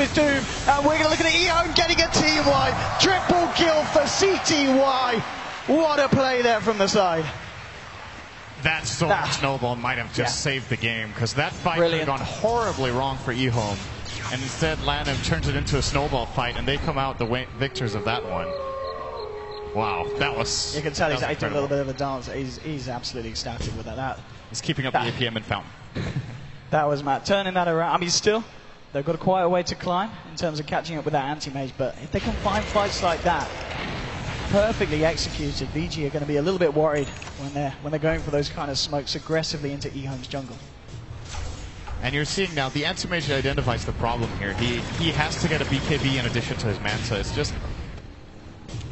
his doom. And we're going to look at EHOME getting a team wipe. Triple kill for CTY. What a play there from the side. That snowball might have just saved the game, because that fight would have gone horribly wrong for EHOME. And instead, LANM turns it into a snowball fight, and they come out the victors of that one. Wow, that was... You can tell he's doing a little bit of a dance. He's absolutely ecstatic with that. He's keeping up the APM and Fountain. That was Matt turning that around. I mean, still, they've got quite a way to climb in terms of catching up with that anti-mage, but if they can find fights like that, perfectly executed, VG are going to be a little bit worried when they're going for those kind of smokes aggressively into EHOME's jungle. And you're seeing now, the anti-mage identifies the problem here. He has to get a BKB in addition to his Manta.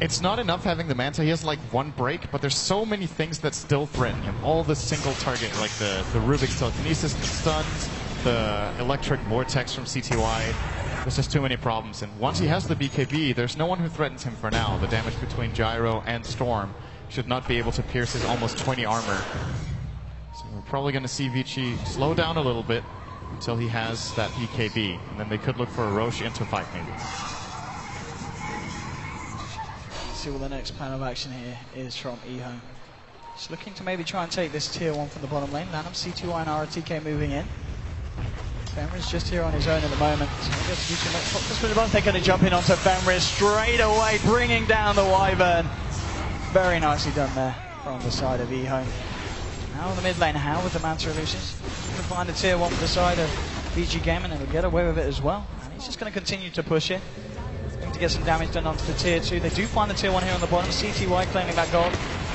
It's not enough having the Manta. He has like one break, but there's so many things that still threaten him. All the single target, like the Rubik's telekinesis, the stuns, the electric vortex from CTY. There's just too many problems. And once he has the BKB, there's no one who threatens him for now. The damage between Gyro and Storm should not be able to pierce his almost 20 armor. So we're probably going to see Vici slow down a little bit until he has that BKB. And then they could look for a Roche into fight maybe. See what the next plan of action here is from EHOME. Just looking to maybe try and take this tier 1 from the bottom lane. LANM, C2Y and RTK moving in. Fenris just here on his own at the moment. So they're going to jump in onto Fenris straight away, bringing down the Wyvern. Very nicely done there from the side of EHOME. Now in the mid lane, How with the Manta Illusions. Going to find a tier 1 for the side of VG Gaming, and he'll get away with it as well. And he's just going to continue to push it. To get some damage done onto the tier 2. They do find the tier 1 here on the bottom. CTY claiming that gold.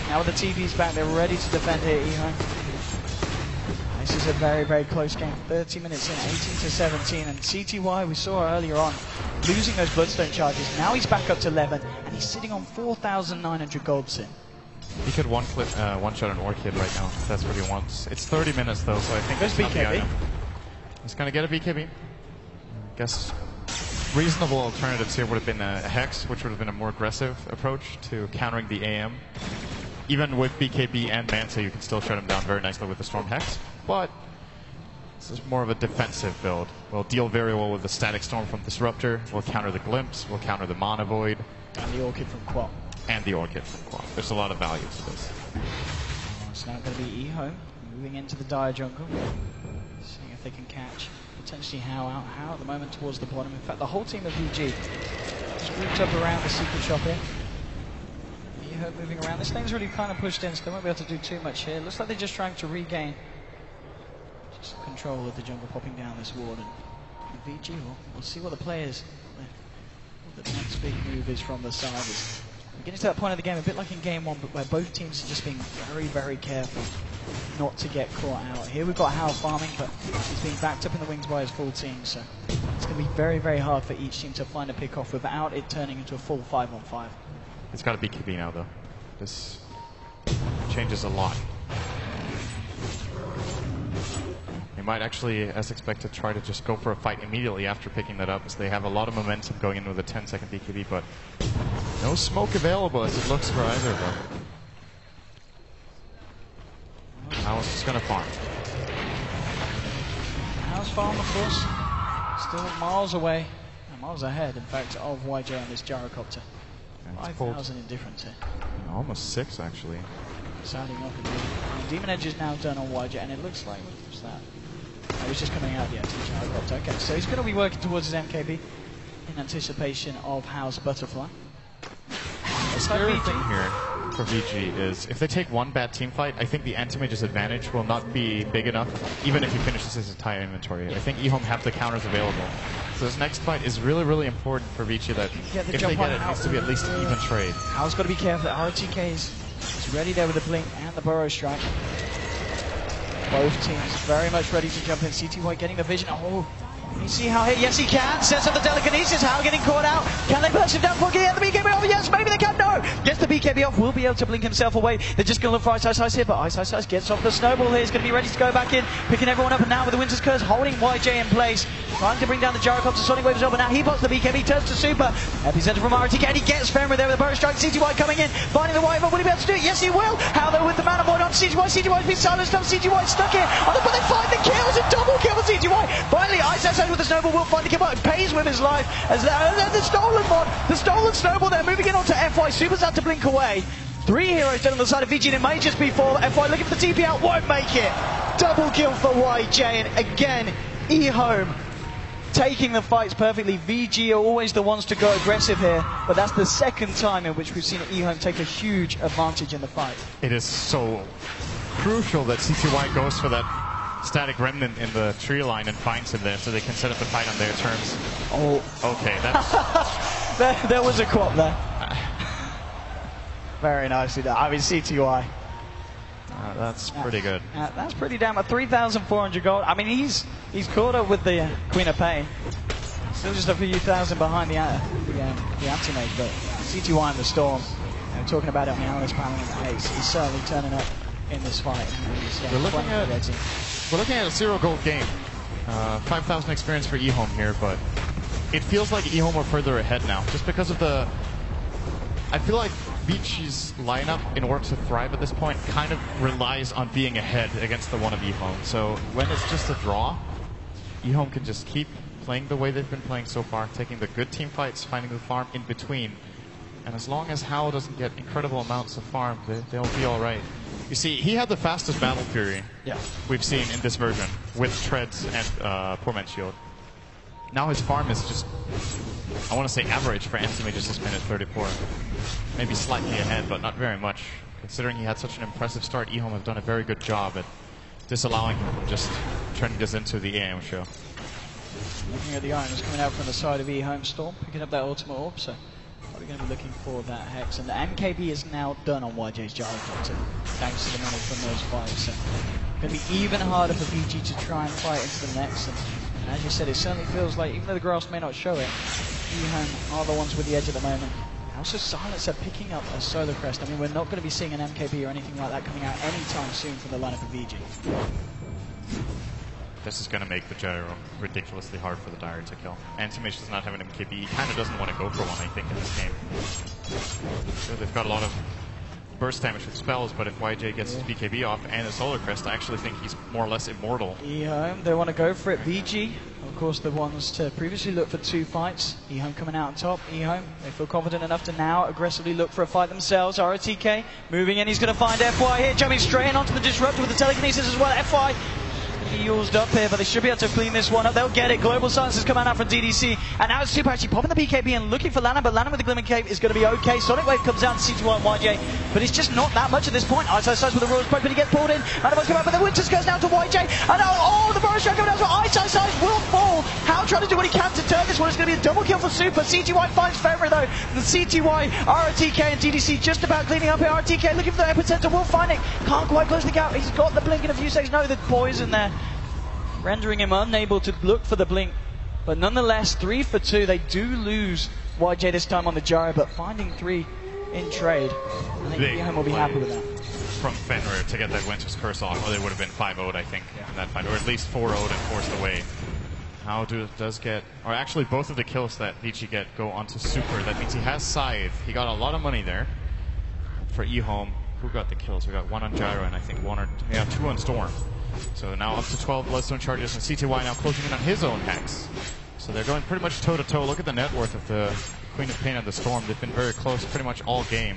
Now with the TVs back, they're ready to defend here, EHOME. This is a very, very close game. 30 minutes in, 18 to 17. And CTY, we saw earlier on, losing those Bloodstone charges. Now he's back up to 11, and he's sitting on 4,900 gold sin. He could one-shot an Orchid right now, if that's what he wants. It's 30 minutes though, so I think there's BKB. He's going to get a BKB. I guess reasonable alternatives here would have been a Hex, which would have been a more aggressive approach to countering the AM. Even with BKB and Manta, you can still shut him down very nicely with the Storm Hex, but this is more of a defensive build. We'll deal very well with the Static Storm from Disruptor, we'll counter the Glimpse, we'll counter the Mana Void. And the Orchid from Quap. And the Orchid from Quap. There's a lot of value to this. It's now going to be EHOME, moving into the Dire jungle, seeing if they can catch potentially How at the moment towards the bottom. In fact, the whole team of VG is grouped up around the secret shop here. EHOME moving around. This lane's really kind of pushed in, so they won't be able to do too much here. Looks like they're just trying to regain just control of the jungle, popping down this ward. And VG, we'll see what the players, what the next big move is from the side. We're getting to that point of the game, a bit like in game 1, but where both teams are just being very, very careful not to get caught out. Here we've got How farming, but he's being backed up in the wings by his full team, so it's going to be very, very hard for each team to find a pick-off without it turning into a full 5-on-5. It's got to be BKB now, though. This changes a lot. They might actually, as expected, try to just go for a fight immediately after picking that up, as they have a lot of momentum going in with a 10-second BKB, but no smoke available as it looks for either of them. How's just going to farm. How's farm, of course, still miles away, miles ahead, in fact, of YJ on this gyrocopter. 5,000 in difference here. Almost 6, actually. Sounding up again. Demon Edge is now done on YJ, and it looks like, what was that? It was just coming out the gyrocopter. Okay, so he's going to be working towards his MKB in anticipation of How's Butterfly. The scary thing here for VG is if they take one bad team fight, I think the anti-mage's advantage will not be big enough, even if he finishes his entire inventory. I think EHOME have the counters available. So this next fight is really, really important for VG that if they get it, it needs to be at least an even trade. How's got to be careful. RTK is ready there with the blink and the burrow strike. Both teams very much ready to jump in. CTY getting the vision. Oh, you see How here? Yes, he can. Sets up the telekinesis. How getting caught out. Can they burst him down? Can they get the BKB off? Yes, maybe they can. No. Gets the BKB off. Will be able to blink himself away. They're just going to look for Ice here, but Ice gets off the snowball here. He's going to be ready to go back in, picking everyone up. And now with the Winter's Curse holding YJ in place. trying to bring down the Gyrocopter Sonic Wave as well, but now he pops the BKB, turns to Super. Epicenter from RTK, and he gets Fenrir there with a burst strike. CTY coming in, finding the Wyvern. Will he be able to do it? Yes, he will. How though with the Mana Void on CTY? CTY's been silenced up. CTY stuck here. Oh, but they find the kills, a double kill for CTY. Finally, Ice with the snowball will find the kill, but it pays with his life. As the stolen mod, the stolen snowball there, moving in onto FY. Super's had to blink away. 3 heroes dead on the side of VG, and it may just be 4. FY looking for the TP out, won't make it. Double kill for YJ, and again, eHome taking the fights perfectly. VG are always the ones to go aggressive here, but that's the second time in which we've seen eHome take a huge advantage in the fight. It is so crucial that CTY goes for that static remnant in the tree line and finds him there so they can set up the fight on their terms. Oh. Okay, that's... there was a quap there. Very nicely done. I mean, CTY. That's pretty good. That's pretty damn. 3,400 gold. I mean, he's caught up with the Queen of Pain. Still just a few thousand behind the anti-mage, but CTY in the Storm. Talking about it on the analyst panel, he's certainly turning up in this fight. We're looking at a 0 gold game. 5,000 experience for eHome here, but it feels like eHome are further ahead now, just because of the... I feel like VG's lineup, in order to thrive at this point, kind of relies on being ahead against the one of eHome. So when it's just a draw, eHome can just keep playing the way they've been playing so far, taking the good team fights, finding the farm in between. And as long as Hao doesn't get incredible amounts of farm, they'll be alright. You see, he had the fastest Battle Fury we've seen in this version, with Treads and Poor Man's Shield. Now his farm is just, I want to say average for anti-mages this minute, 34. Maybe slightly ahead, but not very much. Considering he had such an impressive start, eHome have done a very good job at disallowing him from just turning this into the AM show. Looking at the items coming out from the side of eHome Storm, picking up that ultimate orb, so probably going to be looking for that Hex. And the MKB is now done on YJ's Gyrocopter, thanks to the money from those fights. So going to be even harder for VG to try and fight into the next. And as you said, it certainly feels like, even though the grass may not show it, eHome are the ones with the edge at the moment. Also, Silencer picking up a Solar Crest. I mean, we're not going to be seeing an MKB or anything like that coming out anytime soon from the lineup of VG. This is going to make the Gyro ridiculously hard for the Dire to kill. Anti-Mage does not have an MKB. He kind of doesn't want to go for one, I think, in this game. So they've got a lot of burst damage with spells, but if YJ gets his BKB off and a Solar Crest, I actually think he's more or less immortal. eHome, they want to go for it. VG, of course, the ones to previously look for 2 fights. eHome coming out on top. eHome, they feel confident enough to now aggressively look for a fight themselves. ROTK moving in, he's going to find FY here, jumping straight in onto the Disruptor with the Telekinesis as well. FY used up here, but they should be able to clean this one up. They'll get it. Global Silence is coming out from DDC, and now it's Super actually popping the BKB and looking for Lana, but Lana with the Glimmer Cape is going to be okay. Sonic Wave comes down to CTY and YJ, but it's just not that much at this point. Ice with the Royal Spread, but he gets pulled in. Manavos come out, but the Winter Skirt's down to YJ, and the Burrow Strike coming down, so Ice will fall. How trying to do what he can to turn this one. It's going to be a double kill for Super. CTY finds Fenrir though. The CTY, ROTK and DDC just about cleaning up here. ROTK looking for the Epicenter, will find it. Can't quite close the gap. He's got the blink in a few seconds. No, the poison there, rendering him unable to look for the blink. But nonetheless, 3 for 2. They do lose YJ this time on the Gyro, but finding 3 in trade. I think eHome will be happy with that. From Fenrir to get that Winter's Curse off, or they would have been 5-0'd, I think, in that fight, or at least 4-0'd and forced away. How does get, or actually both of the kills that VG get go onto Super. That means he has Scythe. He got a lot of money there for eHome. Who got the kills? We got 1 on Gyro and I think 2 on Storm. So now up to 12 Bloodstone charges, and CTY now closing in on his own Hex. So they're going pretty much toe-to-toe. Look at the net worth of the Queen of Pain and the Storm. They've been very close pretty much all game.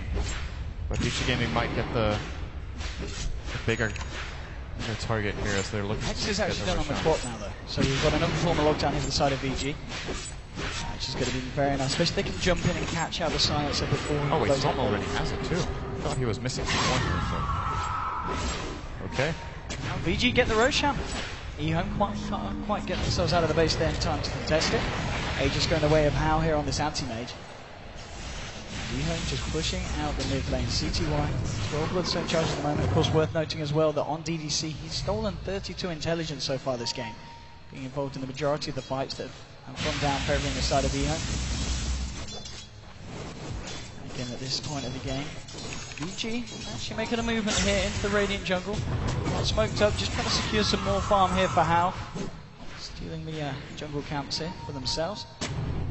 But VG Gaming might get the bigger target here as they're looking. Hex is actually done on the quad now, though. So we've got another form of lockdown here to the side of VG. Which is going to be very nice. Especially if they can jump in and catch out the Silencer before. Oh, wait, Storm already has it too. I thought he was missing some points. So. Okay. Now VG get the Roshan. eHome can't quite get themselves out of the base there in time to contest it. Aegis going the way of Hao here on this anti-mage. eHome just pushing out the mid lane. CTY, 12 Bloodstone charges at the moment. Of course, worth noting as well that on DDC, he's stolen 32 intelligence so far this game, being involved in the majority of the fights that have gone down favoring the side of eHome. Again, at this point of the game, VG actually making a movement here into the Radiant jungle. Not smoked up, just trying to secure some more farm here for Hao. stealing the jungle camps here for themselves.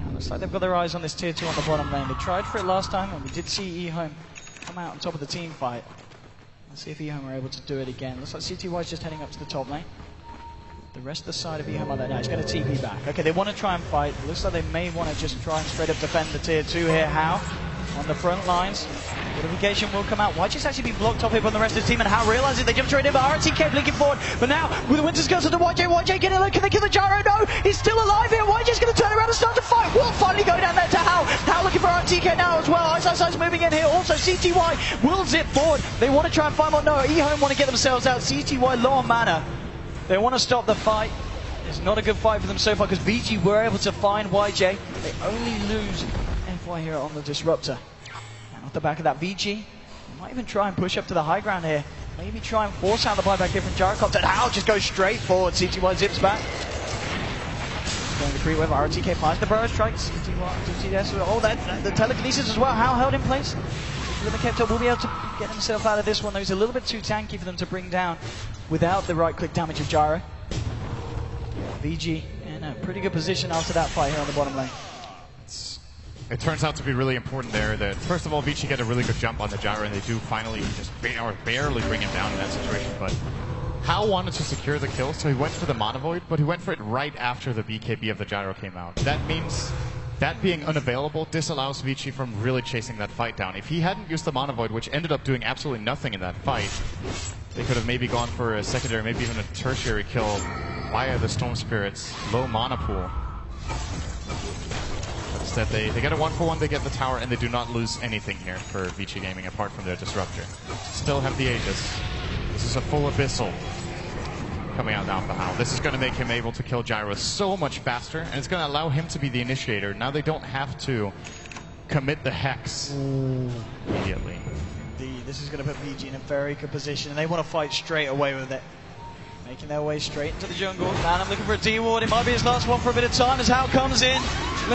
And looks like they've got their eyes on this tier 2 on the bottom lane. They tried for it last time, and we did see eHome come out on top of the team fight. Let's see if eHome are able to do it again. Looks like CTY is just heading up to the top lane. The rest of the side of eHome are there now. He's going to TP back. Okay, they want to try and fight. It looks like they may want to just try and straight up defend the tier 2 here. How? On the front lines. Fortification will come out. YJ's actually been blocked off here from the rest of the team, and How realizes they jump straight in, but RTK blinking forward. But now, with the Winter's Curse to YJ, YJ getting it. Can they kill the Gyro? No! He's still alive here. YJ's going to turn around and start to fight. Will finally go down there to How. How looking for RTK now as well. Ice moving in here. Also, CTY will zip forward. They want to try and find one. No, eHome want to get themselves out. CTY low on mana. They want to stop the fight. It's not a good fight for them so far because VG were able to find YJ. They only lose FY here on the Disruptor. And off the back of that, VG might even try and push up to the high ground here. Maybe try and force out the buyback here from Gyrocopter. And How just goes straight forward. CTY zips back. Going to creep wave. RTK finds the Burrow strikes. CTY, oh, the telekinesis as well. How held in place. Rhythm kept up, will be able to get himself out of this one. Though he's a little bit too tanky for them to bring down without the right click damage of Gyro. VG in a pretty good position after that fight here on the bottom lane. It turns out to be really important there that, first of all, VG get a really good jump on the Gyro, and they do finally just barely bring him down in that situation. But How wanted to secure the kill, so he went for the Mana Void, but he went for it right after the BKB of the Gyro came out. That means that being unavailable disallows Vici from really chasing that fight down. If he hadn't used the Mana Void, which ended up doing absolutely nothing in that fight, they could have maybe gone for a secondary, maybe even a tertiary kill via the Storm Spirit's low mana pool. But instead, they get a 1-for-1, they get the tower, and they do not lose anything here for Vici Gaming apart from their Disruptor. Still have the Aegis. This is a full Abyssal coming out now for How. This is going to make him able to kill Gyro so much faster, and it's going to allow him to be the initiator. Now they don't have to commit the Hex immediately. This is going to put VG in a very good position, and they want to fight straight away with it. Making their way straight into the jungle. Man, I'm looking for a D-Ward. It might be his last one for a bit of time as How comes in.